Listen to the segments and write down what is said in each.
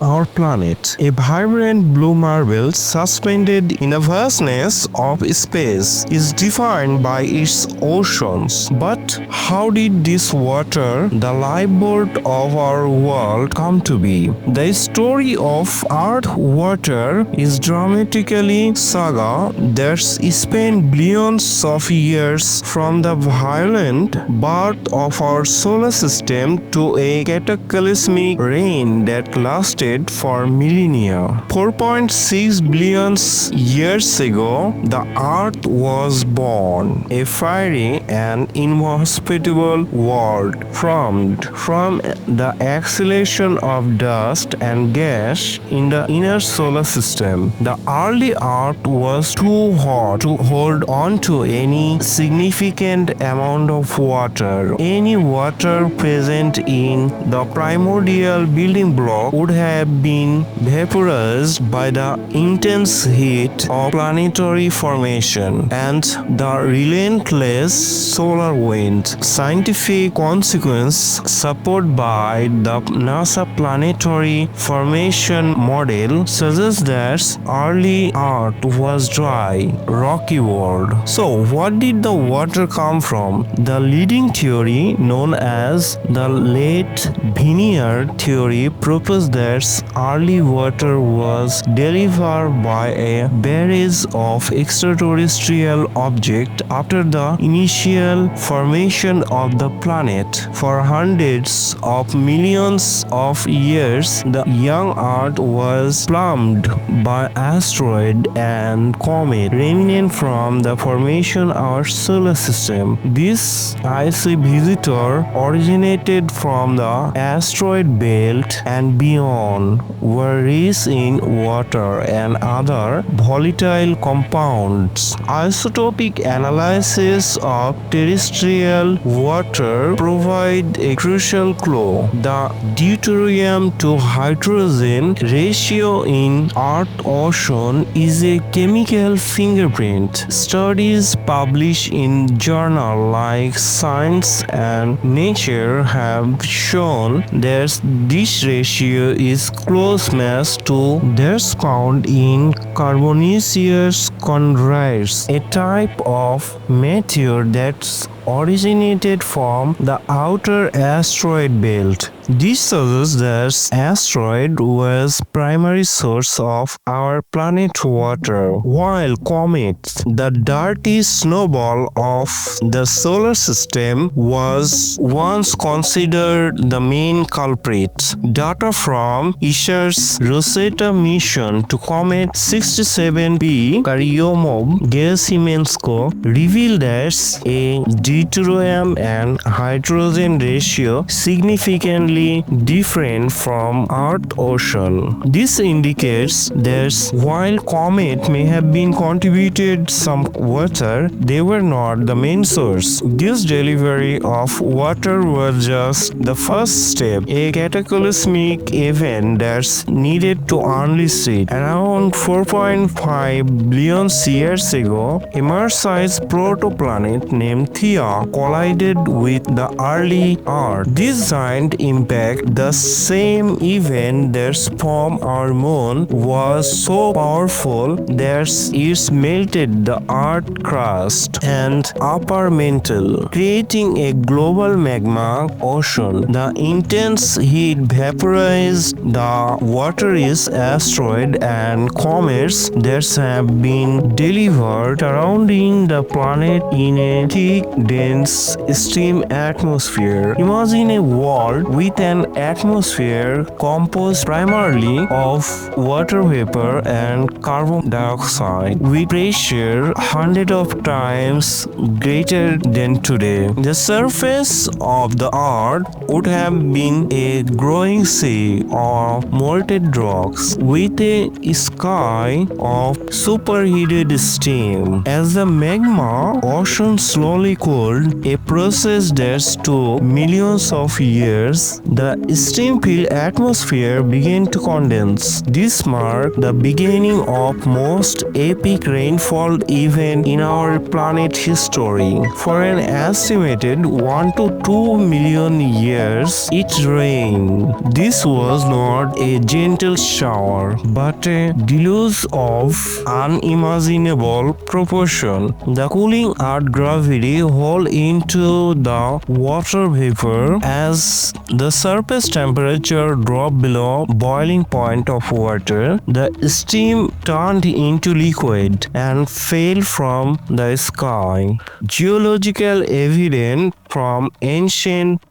our planet, a vibrant blue marble suspended in a vastness of space, is defined by its oceans. But how did this water, the lifeblood of our world, come to be? The story of Earth water is dramatically saga that spanned billions of years from the violent birth of our solar system to a cataclysmic reign that lasted for millennia. 4.6 billion years ago, the Earth was born, a fiery and inhospitable world formed from the acceleration of dust and gas in the inner solar system. The early Earth was too hot to hold on to any significant amount of water. Any water present in the primordial building block would have been vaporized by the intense heat of planetary formation and the relentless solar wind. Scientific consequence supported by the NASA planetary formation model suggests that early Earth was dry, rocky world. So what did the water come from? The leading theory known as the Late Veneer Theory proposed that early water was delivered by a barrage of extraterrestrial objects after the initial formation of the planet. For hundreds of millions of years, the young Earth was plumbed by asteroids and comets remnant from the formation of our solar system. This icy visitor originated from the asteroid belt and beyond, were rich in water and other volatile compounds. Isotopic analysis of terrestrial water provide a crucial clue. The deuterium to hydrogen ratio in Earth ocean is a chemical fingerprint. Studies published in journals like Science and Nature have shown that this ratio is close match to that found in carbonaceous chondrites, a type of meteor that originated from the outer asteroid belt. This suggests that asteroid was primary source of our planet water, while comets, the dirty snowball of the solar system, was once considered the main culprit. Data from ESA's Rosetta mission to comet 67P Churyumov-Gerasimenko revealed that a deuterium and hydrogen ratio significantly different from Earth ocean. This indicates that while comet may have been contributed some water, they were not the main source. This delivery of water was just the first step, a cataclysmic event that's needed to unleash it. Around 4.5 billion years ago, a Mars-sized protoplanet named Theia collided with the early Earth. This giant impact, the same event that formed our moon, was so powerful that it melted the Earth crust and upper mantle, creating a global magma ocean. The intense heat vaporized the water-rich asteroids and comets that have been delivered, surrounding the planet in a thick, dense steam atmosphere. Imagine a world with an atmosphere composed primarily of water vapor and carbon dioxide, with pressure hundreds of times greater than today. The surface of the Earth would have been a growing sea of molten rocks with a sky of superheated steam. As the magma ocean slowly cooled, cooled, a process that took millions of years, the steam-filled atmosphere began to condense. This marked the beginning of most epic rainfall event in our planet history. For an estimated 1 to 2 million years, it rained. This was not a gentle shower, but a deluge of unimaginable proportion. The cooling Earth gravity held into the water vapor as the surface temperature dropped below boiling point of water. The steam turned into liquid and fell from the sky. Geological evidence from ancient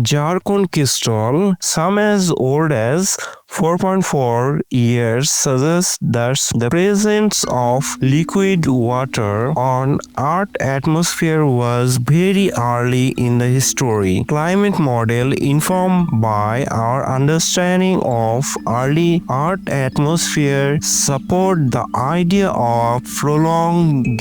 zircon crystal, some as old as 4.4 years, suggests that the presence of liquid water on Earth's atmosphere was very early in the history. Climate model informed by our understanding of early Earth atmosphere support the idea of prolonged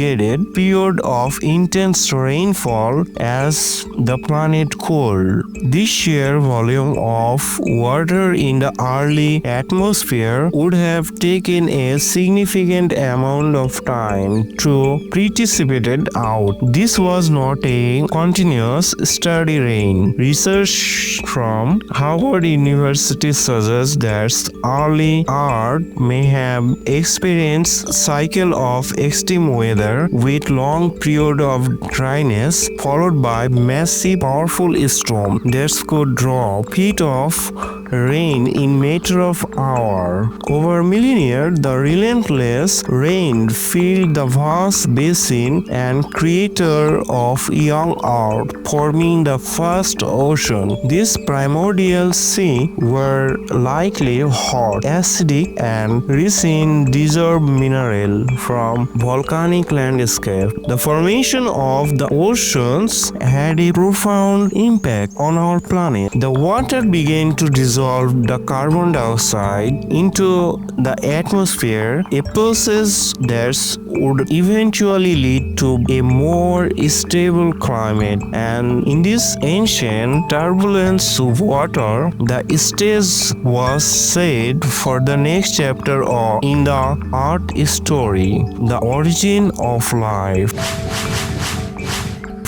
period of intense rainfall as the planet cooled. This sheer volume of water in the early atmosphere would have taken a significant amount of time to precipitate out. This was not a continuous steady rain. Research from Harvard University suggests that early Earth may have experienced cycle of extreme weather with long period of dryness followed by massive powerful storm that could drop feet of rain in matter of hours. Over millennia, the relentless rain filled the vast basin and crater of young Earth, forming the first ocean. This primordial sea were likely hot, acidic, and rich in dissolved mineral from volcanic landscape. The formation of the oceans had a profound impact on our planet. The water began to dissolve the carbon dioxide into the atmosphere, a process that would eventually lead to a more stable climate. And in this ancient turbulence of water, the stage was set for the next chapter in the Earth story, the origin of life.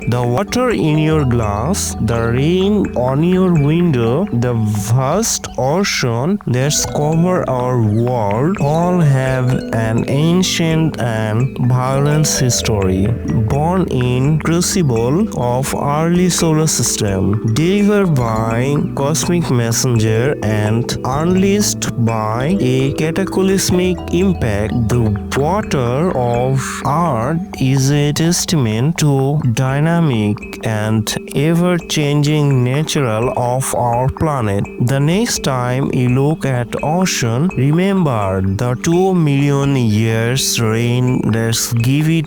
The water in your glass, the rain on your window, the vast ocean that cover our world all have an ancient and violent history. Born in crucible of early solar system, delivered by cosmic messenger and unleashed by a cataclysmic impact, the water of Earth is a testament to dynamic and ever-changing nature of our planet. The next time you look at ocean, remember the 2 million years rain that give it